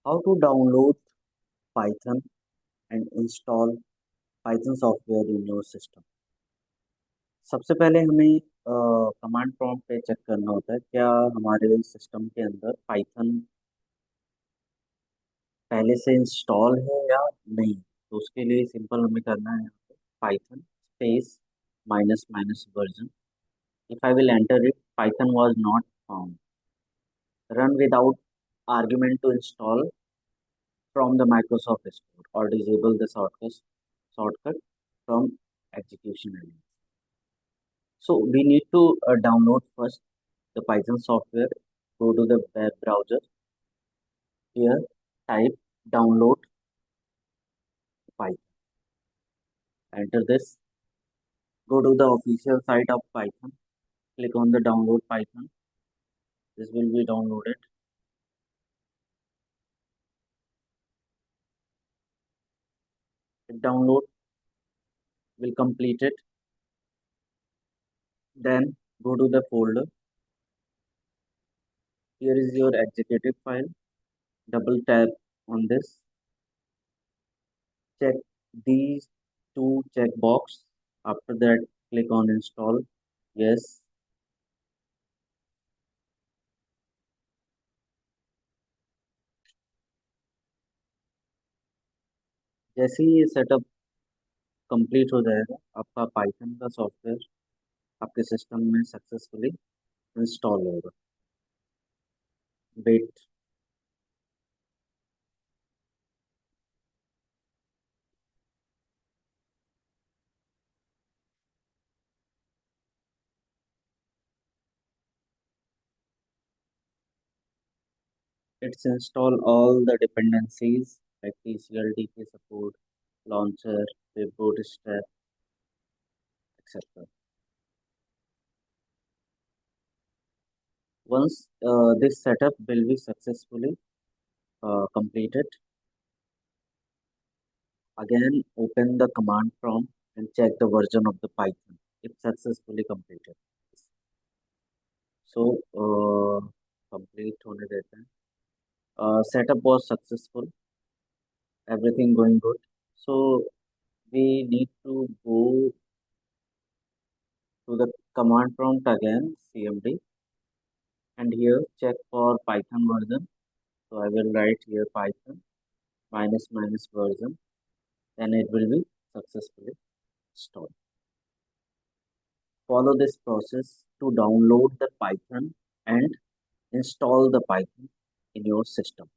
How to download Python and install Python software in your system. सबसे पहले हमें command prompt पे check करना होता है क्या हमारे सिस्टम के अंदर पाइथन पहले से इंस्टॉल है या नहीं। तो उसके लिए सिंपल हमें करना है यहाँ पे Python space minus minus version. If I will enter it Python was not found. Run without argument to install from the Microsoft Store or disable the shortcut from execution element. So we need to download first the Python software. Go to the web browser. Here, type download Python. Enter this. Go to the official site of Python. Click on the download Python. This will be downloaded. The download will complete it. Then go to the folder. Here is your executive file. Double tap on this. Check these two checkbox. After that, click on install. Yes. जैसे ही ये setup complete हो जाएगा आपका Python का software आपके system में successfully install होगा। Wait. It's install all the dependencies like TCL, DK support, launcher, web bootstrap, etc. Once this setup will be successfully completed, again open the command prompt and check the version of the Python if successfully completed. So complete होने देते हैं। Setup was successful, everything going good. So we need to go to the command prompt again, cmd, and here check for Python version. So I will write here Python minus minus version, then it will be successfully installed. Follow this process to download the Python and install the Python in your system.